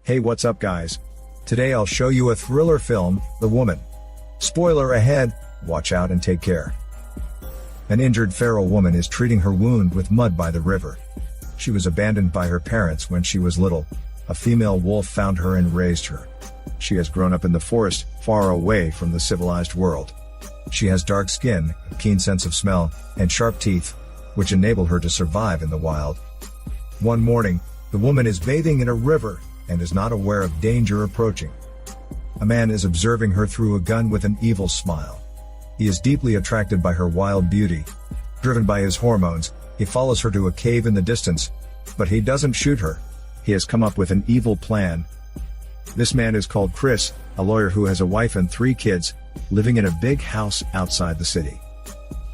Hey, what's up guys? Today I'll show you a thriller film, The Woman. Spoiler ahead, watch out and take care. An injured feral woman is treating her wound with mud by the river. She was abandoned by her parents when she was little. A female wolf found her and raised her. She has grown up in the forest, far away from the civilized world. She has dark skin, a keen sense of smell, and sharp teeth, which enable her to survive in the wild. One morning, the woman is bathing in a river and is not aware of danger approaching. A man is observing her through a gun with an evil smile. He is deeply attracted by her wild beauty. Driven by his hormones, he follows her to a cave in the distance, but he doesn't shoot her. He has come up with an evil plan. This man is called Chris, a lawyer who has a wife and 3 kids, living in a big house outside the city.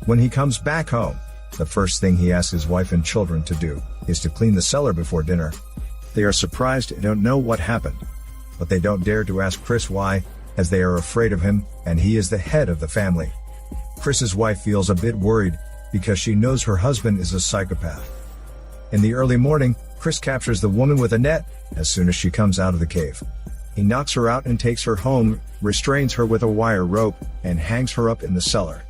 When he comes back home, the first thing he asks his wife and children to do is to clean the cellar before dinner. They are surprised and don't know what happened, but they don't dare to ask Chris why, as they are afraid of him, and he is the head of the family. Chris's wife feels a bit worried because she knows her husband is a psychopath. In the early morning, Chris captures the woman with a net as soon as she comes out of the cave. He knocks her out and takes her home, restrains her with a wire rope, and hangs her up in the cellar.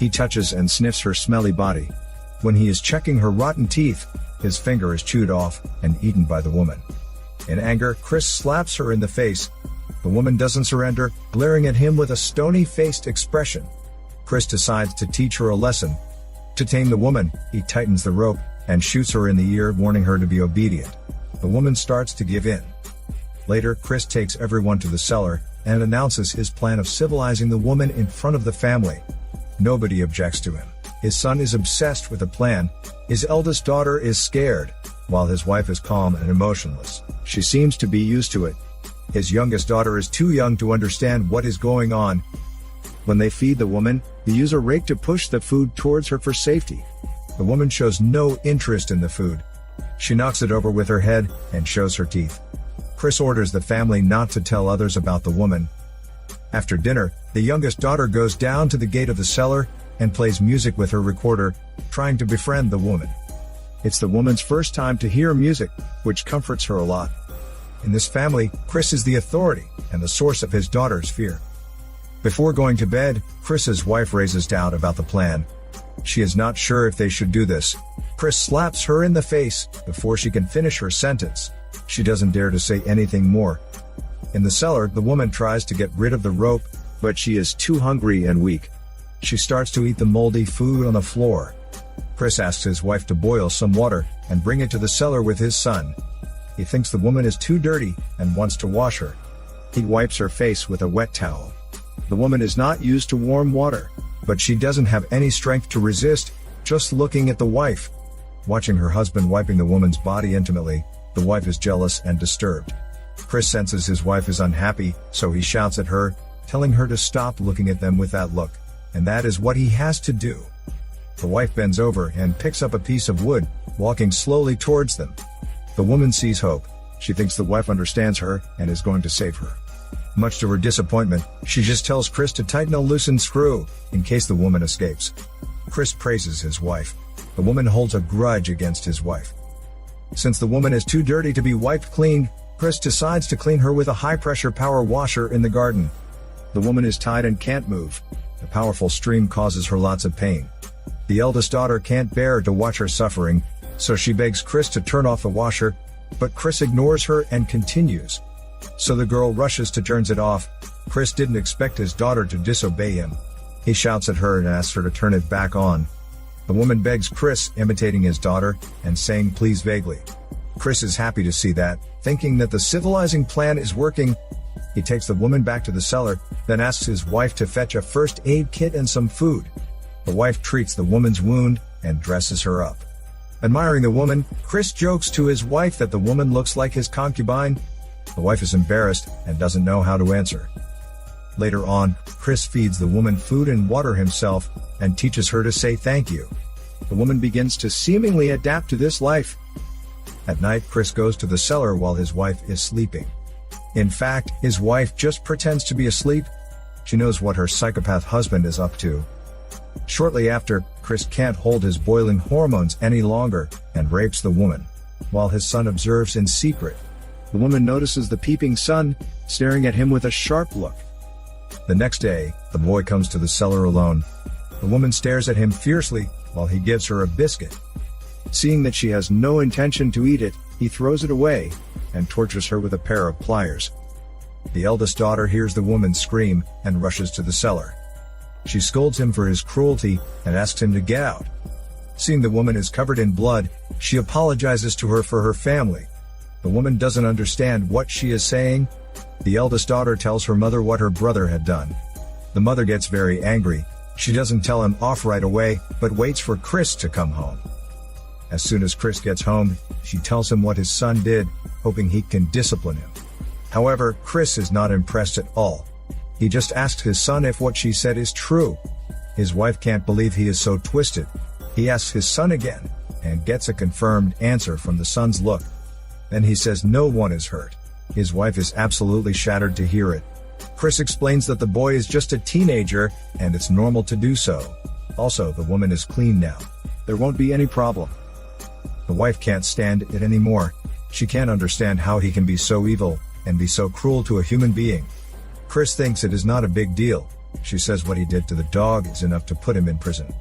He touches and sniffs her smelly body. When he is checking her rotten teeth, his finger is chewed off and eaten by the woman. In anger, Chris slaps her in the face. The woman doesn't surrender, glaring at him with a stony-faced expression. Chris decides to teach her a lesson. To tame the woman, he tightens the rope and shoots her in the ear, warning her to be obedient. The woman starts to give in. Later, Chris takes everyone to the cellar and announces his plan of civilizing the woman in front of the family. Nobody objects to him. His son is obsessed with the plan. His eldest daughter is scared, while his wife is calm and emotionless. She seems to be used to it. His youngest daughter is too young to understand what is going on. When they feed the woman, they use a rake to push the food towards her for safety. The woman shows no interest in the food. She knocks it over with her head and shows her teeth. Chris orders the family not to tell others about the woman. After dinner, the youngest daughter goes down to the gate of the cellar and plays music with her recorder, trying to befriend the woman. It's the woman's first time to hear music, which comforts her a lot. In this family, Chris is the authority and the source of his daughter's fear. Before going to bed, Chris's wife raises doubt about the plan. She is not sure if they should do this. Chris slaps her in the face before she can finish her sentence. She doesn't dare to say anything more. In the cellar, the woman tries to get rid of the rope, but she is too hungry and weak. She starts to eat the moldy food on the floor. Chris asks his wife to boil some water and bring it to the cellar with his son. He thinks the woman is too dirty and wants to wash her. He wipes her face with a wet towel. The woman is not used to warm water, but she doesn't have any strength to resist, just looking at the wife. Watching her husband wiping the woman's body intimately, the wife is jealous and disturbed. Chris senses his wife is unhappy, so he shouts at her, telling her to stop looking at them with that look, and that is what he has to do. The wife bends over and picks up a piece of wood, walking slowly towards them. The woman sees hope. She thinks the wife understands her and is going to save her. Much to her disappointment, she just tells Chris to tighten a loosened screw, in case the woman escapes. Chris praises his wife. The woman holds a grudge against his wife. Since the woman is too dirty to be wiped clean, Chris decides to clean her with a high-pressure power washer in the garden. The woman is tied and can't move. The powerful stream causes her lots of pain. The eldest daughter can't bear to watch her suffering, so she begs Chris to turn off the washer, but Chris ignores her and continues. So the girl rushes to turn it off. Chris didn't expect his daughter to disobey him. He shouts at her and asks her to turn it back on. The woman begs Chris, imitating his daughter, and saying please vaguely. Chris is happy to see that, thinking that the civilizing plan is working. He takes the woman back to the cellar, then asks his wife to fetch a first aid kit and some food. The wife treats the woman's wound and dresses her up. Admiring the woman, Chris jokes to his wife that the woman looks like his concubine. The wife is embarrassed and doesn't know how to answer. Later on, Chris feeds the woman food and water himself and teaches her to say thank you. The woman begins to seemingly adapt to this life. At night, Chris goes to the cellar while his wife is sleeping. In fact, his wife just pretends to be asleep. She knows what her psychopath husband is up to. Shortly after, Chris can't hold his boiling hormones any longer and rapes the woman, while his son observes in secret. The woman notices the peeping sun, staring at him with a sharp look. The next day, the boy comes to the cellar alone. The woman stares at him fiercely, while he gives her a biscuit. Seeing that she has no intention to eat it, he throws it away, and tortures her with a pair of pliers. The eldest daughter hears the woman scream, and rushes to the cellar. She scolds him for his cruelty, and asks him to get out. Seeing the woman is covered in blood, she apologizes to her for her family. The woman doesn't understand what she is saying. The eldest daughter tells her mother what her brother had done. The mother gets very angry. She doesn't tell him off right away, but waits for Chris to come home. As soon as Chris gets home, she tells him what his son did, hoping he can discipline him. However, Chris is not impressed at all. He just asks his son if what she said is true. His wife can't believe he is so twisted. He asks his son again, and gets a confirmed answer from the son's look. Then he says no one is hurt. His wife is absolutely shattered to hear it. Chris explains that the boy is just a teenager, and it's normal to do so. Also, the woman is clean now. There won't be any problem. The wife can't stand it anymore. She can't understand how he can be so evil, and be so cruel to a human being. Chris thinks it is not a big deal. She says what he did to the dog is enough to put him in prison.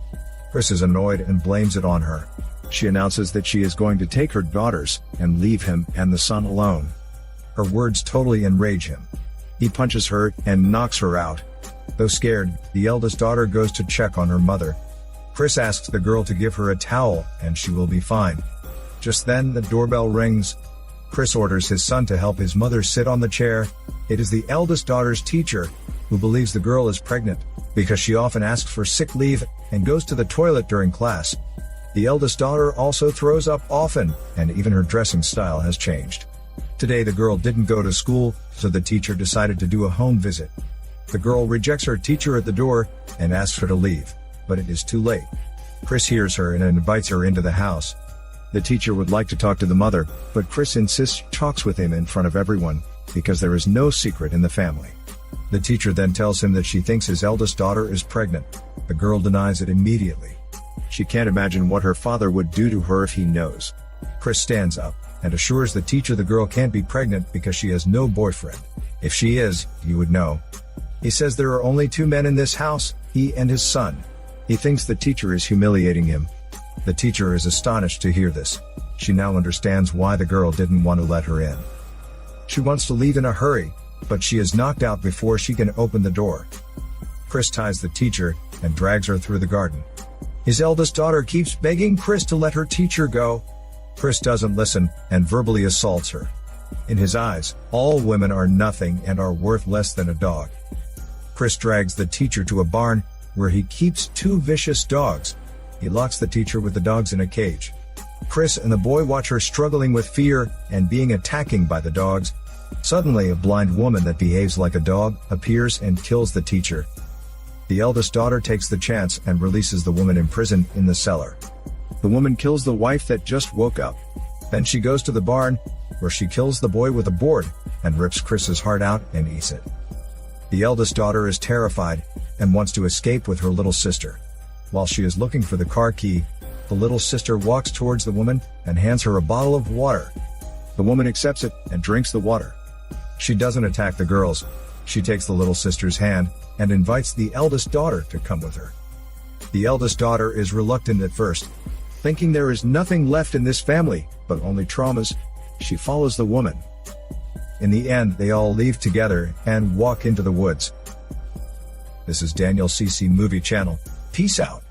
Chris is annoyed and blames it on her. She announces that she is going to take her daughters, and leave him and the son alone. Her words totally enrage him. He punches her, and knocks her out. Though scared, the eldest daughter goes to check on her mother. Chris asks the girl to give her a towel, and she will be fine. Just then, the doorbell rings. Chris orders his son to help his mother sit on the chair. It is the eldest daughter's teacher, who believes the girl is pregnant, because she often asks for sick leave, and goes to the toilet during class. The eldest daughter also throws up often, and even her dressing style has changed. Today the girl didn't go to school, so the teacher decided to do a home visit. The girl rejects her teacher at the door, and asks her to leave, but it is too late. Chris hears her and invites her into the house. The teacher would like to talk to the mother, but Chris insists she talks with him in front of everyone, because there is no secret in the family. The teacher then tells him that she thinks his eldest daughter is pregnant. The girl denies it immediately. She can't imagine what her father would do to her if he knows. Chris stands up, and assures the teacher the girl can't be pregnant because she has no boyfriend. If she is, you would know. He says there are only 2 men in this house, he and his son. He thinks the teacher is humiliating him. The teacher is astonished to hear this. She now understands why the girl didn't want to let her in. She wants to leave in a hurry, but she is knocked out before she can open the door. Chris ties the teacher, and drags her through the garden. His eldest daughter keeps begging Chris to let her teacher go. Chris doesn't listen, and verbally assaults her. In his eyes, all women are nothing and are worth less than a dog. Chris drags the teacher to a barn, where he keeps 2 vicious dogs. He locks the teacher with the dogs in a cage. Chris and the boy watch her struggling with fear, and being attacked by the dogs. Suddenly, a blind woman that behaves like a dog appears and kills the teacher. The eldest daughter takes the chance and releases the woman imprisoned in the cellar. The woman kills the wife that just woke up. Then she goes to the barn, where she kills the boy with a board, and rips Chris's heart out and eats it. The eldest daughter is terrified, and wants to escape with her little sister. While she is looking for the car key, the little sister walks towards the woman, and hands her a bottle of water. The woman accepts it, and drinks the water. She doesn't attack the girls. She takes the little sister's hand, and invites the eldest daughter to come with her. The eldest daughter is reluctant at first, thinking there is nothing left in this family, but only traumas. She follows the woman. In the end, they all leave together, and walk into the woods. This is Daniel CC Movie Channel. Peace out.